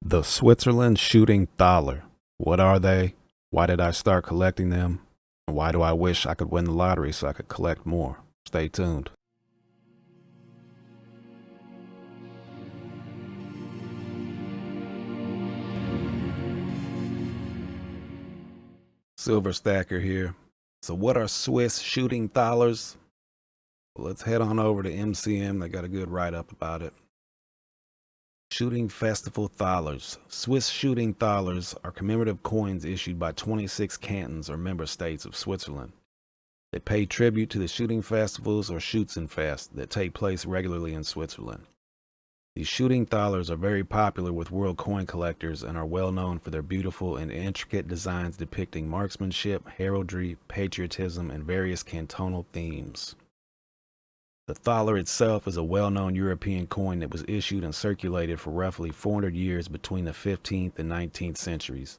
The Switzerland shooting Thaler. What are they? Why did I start collecting them? And why do I wish I could win the lottery so I could collect more? Stay tuned. Silver Stacker here. So what are Swiss shooting Thalers? Well, let's head on over to MCM. They got a good write-up about it. Shooting Festival Thalers. Swiss shooting Thalers are commemorative coins issued by 26 cantons or member states of Switzerland. They pay tribute to the shooting festivals or Schützenfest that take place regularly in Switzerland. These shooting thalers are very popular with world coin collectors and are well known for their beautiful and intricate designs depicting marksmanship, heraldry, patriotism, and various cantonal themes. The thaler itself is a well-known European coin that was issued and circulated for roughly 400 years between the 15th and 19th centuries.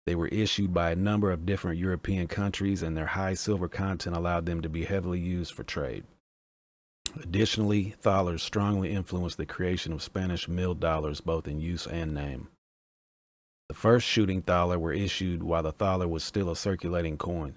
They were issued by a number of different European countries, and their high silver content allowed them to be heavily used for trade. Additionally, thalers strongly influenced the creation of Spanish milled dollars both in use and name. The first shooting thaler were issued while the thaler was still a circulating coin.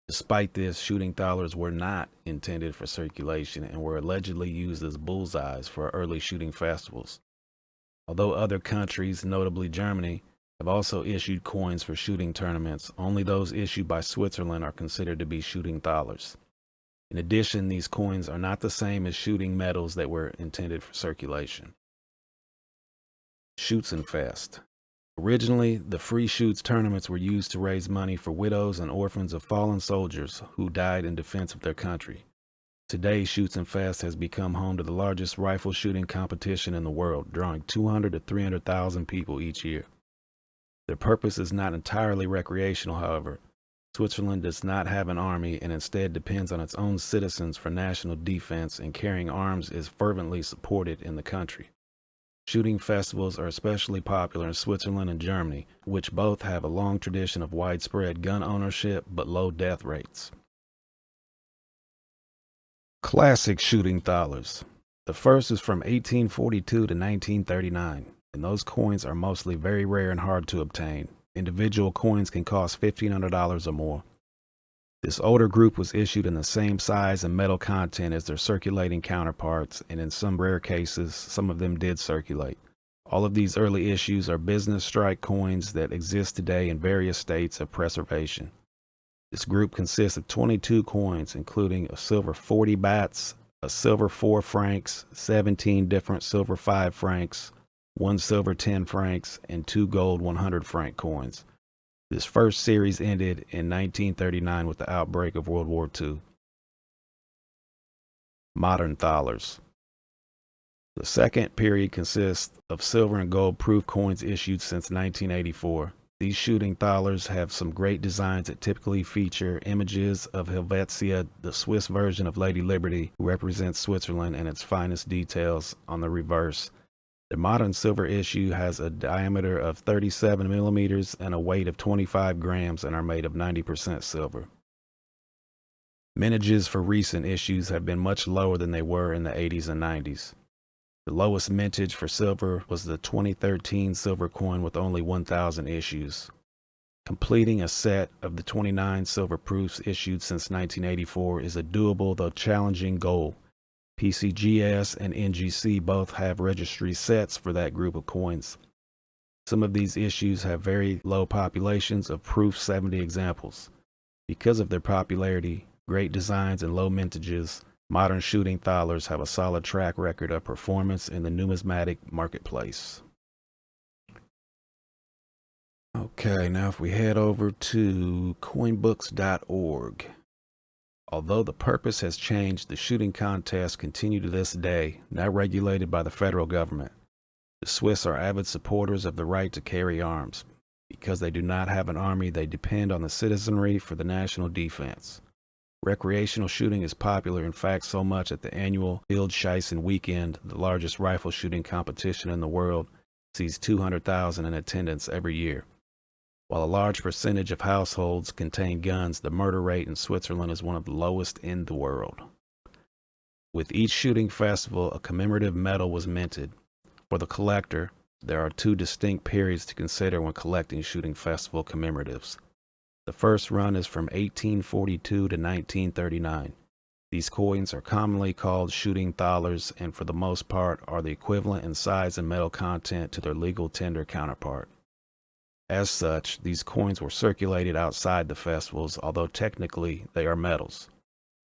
Despite this, shooting thalers were not intended for circulation and were allegedly used as bullseyes for early shooting festivals. Although other countries, notably Germany, have also issued coins for shooting tournaments, only those issued by Switzerland are considered to be shooting thalers. In addition, these coins are not the same as shooting medals that were intended for circulation. Schützenfest. Originally, the free shoots tournaments were used to raise money for widows and orphans of fallen soldiers who died in defense of their country. Today, Schützenfest has become home to the largest rifle shooting competition in the world, drawing 200 to 300,000 people each year. Their purpose is not entirely recreational, however. Switzerland does not have an army and instead depends on its own citizens for national defense, and carrying arms is fervently supported in the country. Shooting festivals are especially popular in Switzerland and Germany, which both have a long tradition of widespread gun ownership but low death rates. Classic shooting thalers. The first is from 1842 to 1939, and those coins are mostly very rare and hard to obtain. Individual coins can cost $1,500 or more. This older group was issued in the same size and metal content as their circulating counterparts, and in some rare cases, some of them did circulate. All of these early issues are business strike coins that exist today in various states of preservation. This group consists of 22 coins, including a silver 40 bahts, a silver 4 francs, 17 different silver 5 francs, 1 silver 10 francs, and 2 gold 100 franc coins. This first series ended in 1939 with the outbreak of World War II. Modern thalers. The second period consists of silver and gold proof coins issued since 1984. These shooting thalers have some great designs that typically feature images of Helvetia, the Swiss version of Lady Liberty, who represents Switzerland, and its finest details on the reverse. The modern silver issue has a diameter of 37 millimeters and a weight of 25 grams and are made of 90% silver. Mintages for recent issues have been much lower than they were in the 80s and 90s. The lowest mintage for silver was the 2013 silver coin with only 1,000 issues. Completing a set of the 29 silver proofs issued since 1984 is a doable though challenging goal. PCGS and NGC both have registry sets for that group of coins. Some of these issues have very low populations of proof 70 examples. Because of their popularity, great designs, and low mintages, modern shooting thalers have a solid track record of performance in the numismatic marketplace. Okay, now if we head over to coinbooks.org. Although the purpose has changed, the shooting contests continue to this day, now regulated by the federal government. The Swiss are avid supporters of the right to carry arms. Because they do not have an army, they depend on the citizenry for the national defense. Recreational shooting is popular, in fact, so much that the annual Wildschießen weekend, the largest rifle shooting competition in the world, sees 200,000 in attendance every year. While a large percentage of households contain guns, the murder rate in Switzerland is one of the lowest in the world. With each shooting festival, a commemorative medal was minted. For the collector, there are two distinct periods to consider when collecting shooting festival commemoratives. The first run is from 1842 to 1939. These coins are commonly called shooting thalers and for the most part are the equivalent in size and metal content to their legal tender counterpart. As such, these coins were circulated outside the festivals, although technically they are metals.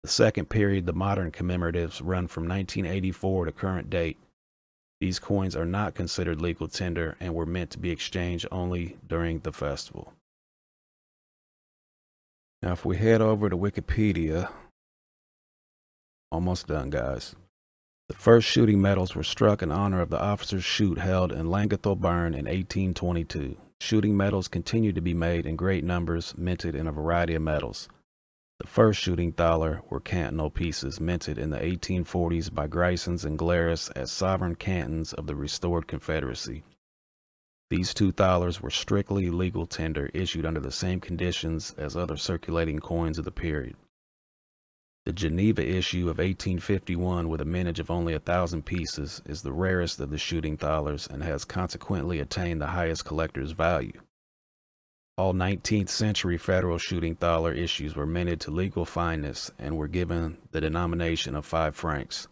The second period, the modern commemoratives, run from 1984 to current date. These coins are not considered legal tender and were meant to be exchanged only during the festival. Now, if we head over to Wikipedia, almost done, guys. The first shooting medals were struck in honor of the officers' shoot held in Llangollen Burn in 1822. Shooting medals continued to be made in great numbers, minted in a variety of metals. The first shooting thaler were cantonal pieces minted in the 1840s by Graysons and Glarus as sovereign cantons of the restored Confederacy. These two thalers were strictly legal tender, issued under the same conditions as other circulating coins of the period. The Geneva issue of 1851, with a mintage of only 1,000 pieces, is the rarest of the shooting thalers and has consequently attained the highest collector's value. All 19th century federal shooting thaler issues were minted to legal fineness and were given the denomination of 5 francs.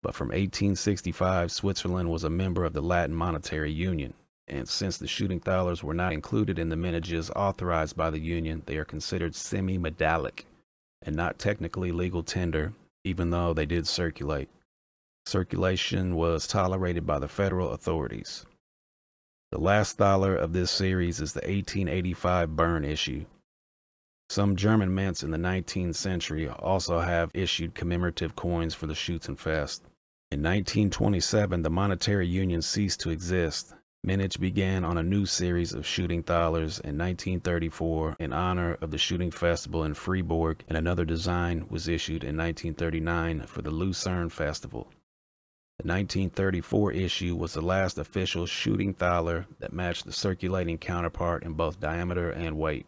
But from 1865, Switzerland was a member of the Latin Monetary Union, and since the shooting thalers were not included in the mintages authorized by the Union, they are considered semi-medallic and not technically legal tender, even though they did circulate. Circulation was tolerated by the federal authorities. The last thaler of this series is the 1885 Bern issue. Some German mints in the 19th century also have issued commemorative coins for the Shoots and Fest. In 1927, the Monetary Union ceased to exist. Mintage began on a new series of shooting thalers in 1934 in honor of the shooting festival in Fribourg, and another design was issued in 1939 for the Lucerne Festival. The 1934 issue was the last official shooting thaler that matched the circulating counterpart in both diameter and weight.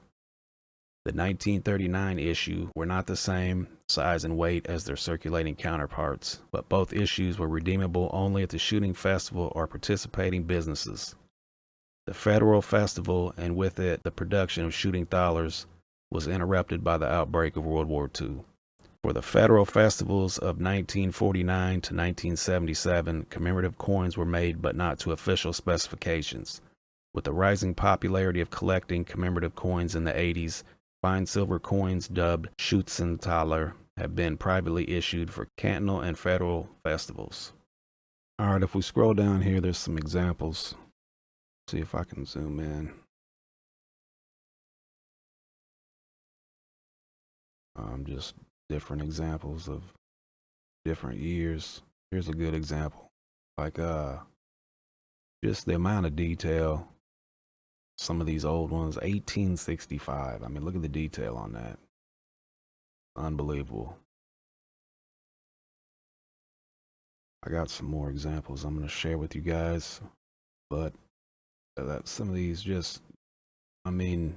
The 1939 issue were not the same size and weight as their circulating counterparts, but both issues were redeemable only at the shooting festival or participating businesses. The federal festival, and with it the production of shooting thalers, was interrupted by the outbreak of World War II. For the federal festivals of 1949 to 1977, commemorative coins were made but not to official specifications. With the rising popularity of collecting commemorative coins in the 80s, fine silver coins dubbed Schützenthaler have been privately issued for cantonal and federal festivals. All right, if we scroll down here, there's some examples. See if I can zoom in. Just different examples of different years. Here's a good example. Like just the amount of detail. Some of these old ones, 1865. I mean, look at the detail on that. Unbelievable. I got some more examples I'm going to share with you guys, but some of these just, I mean,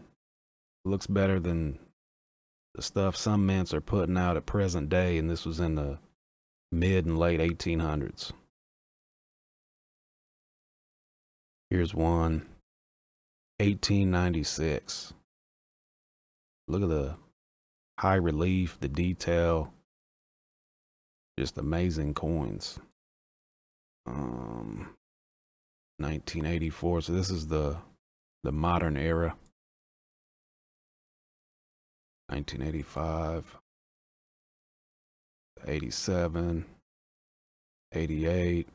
looks better than the stuff some mints are putting out at present day, and this was in the mid and late 1800s. Here's one, 1896. Look at the high relief, the detail, just amazing coins. 1984. So this is the modern era. 1985, 87, 88,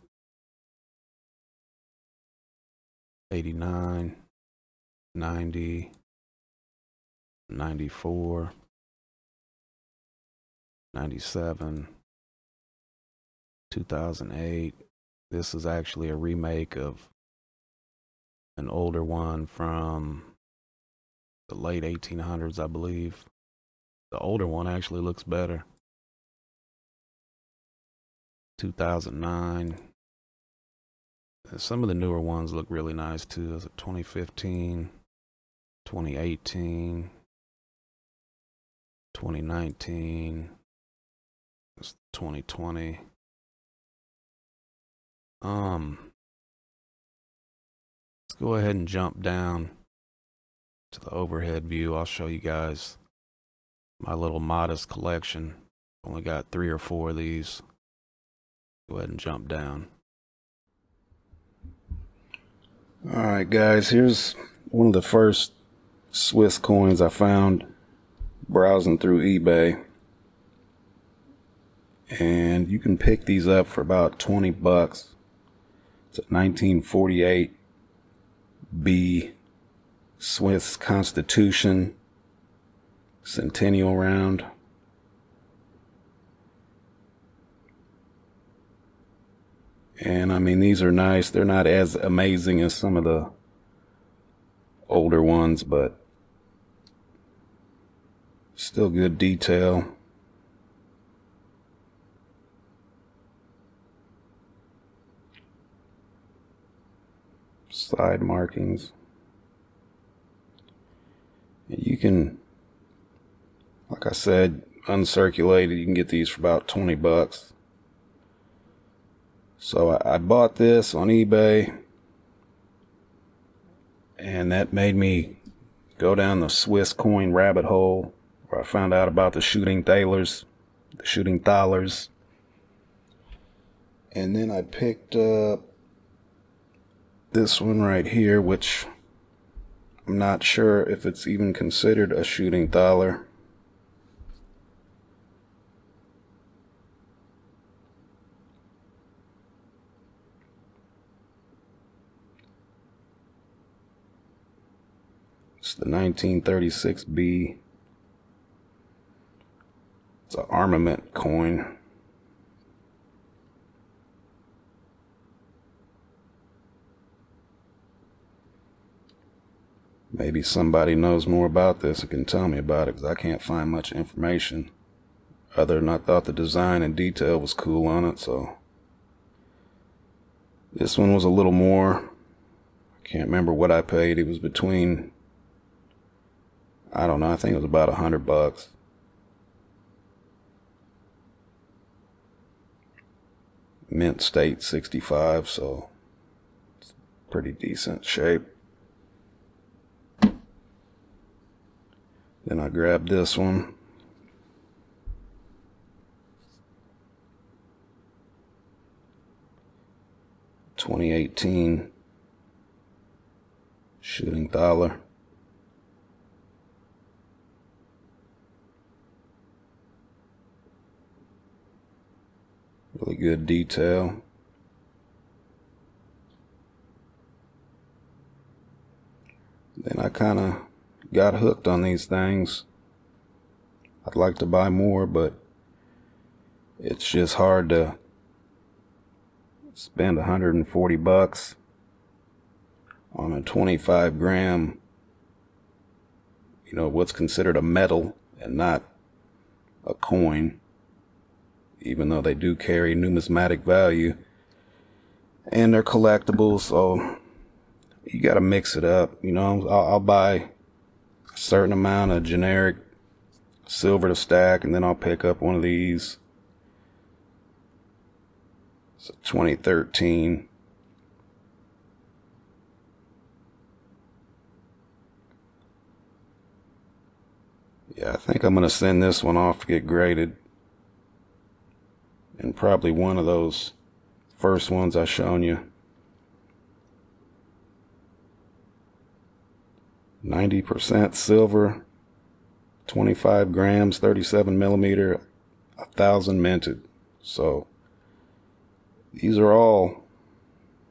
89, 90, 94, 97, 2008. This is actually a remake of an older one from the late 1800s, I believe. The older one actually looks better. 2009. Some of the newer ones look really nice too. There's a 2015, 2018, 2019, it's 2020. Let's go ahead and jump down to the overhead view. I'll show you guys my little modest collection. Only got 3 or 4 of these. Go ahead and jump down. Alright guys, here's one of the first Swiss coins I found browsing through eBay. And you can pick these up for about 20 bucks. It's a 1948 B Swiss Constitution Centennial round. And I mean, these are nice. They're not as amazing as some of the older ones, but still good detail. Side markings. You can, like I said, uncirculated, you can get these for about 20 bucks. So I bought this on eBay, and that made me go down the Swiss coin rabbit hole, where I found out about the shooting Thalers, and then I picked up this one right here, which I'm not sure if it's even considered a shooting Thaler. It's the 1936 B. It's an armament coin. Maybe somebody knows more about this and can tell me about it, because I can't find much information other than I thought the design and detail was cool on it. So this one was a little more. I can't remember what I paid. It was between, I don't know, I think it was about 100 bucks. Mint state 65, so it's pretty decent shape. Then I grabbed this one. $2018 shooting Thaler. Really good detail. Then I kind of got hooked on these things. I'd like to buy more, but it's just hard to spend 140 bucks on a 25 gram, what's considered a metal and not a coin, even though they do carry numismatic value and they're collectibles. So you got to mix it up. I'll buy a certain amount of generic silver to stack, and then I'll pick up one of these. It's a 2013. Yeah, I think I'm going to send this one off to get graded. And probably one of those first ones I shown you. 90% silver, 25 grams, 37 millimeter, 1,000 minted. So these are all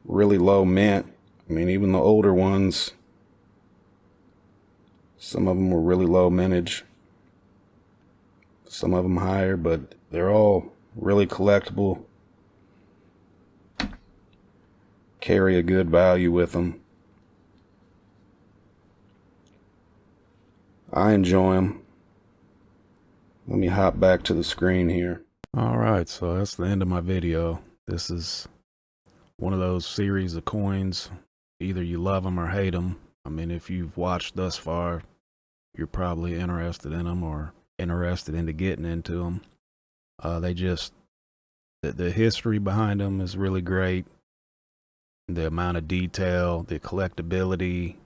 really low mint. I mean, even the older ones, some of them were really low mintage, some of them higher, but they're all really collectible, carry a good value with them. I enjoy them. Let me hop back to the screen here. Alright, so that's the end of my video. This is one of those series of coins. Either you love them or hate them. I mean, if you've watched thus far, you're probably interested in them or interested into getting into them. The history behind them is really great. the amount of detail, the collectability,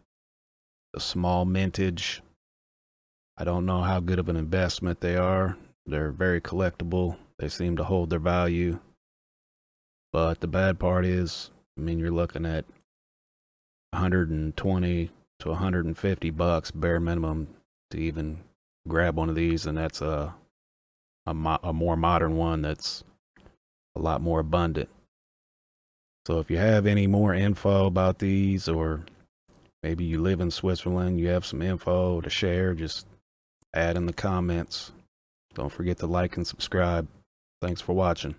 the small mintage. I don't know how good of an investment they are. They're very collectible. They seem to hold their value. But the bad part is, I mean, you're looking at 120 to 150 bucks bare minimum to even grab one of these, and that's a more modern one that's a lot more abundant. So if you have any more info about these, or maybe you live in Switzerland, you have some info to share, just add in the comments. Don't forget to like and subscribe. Thanks for watching.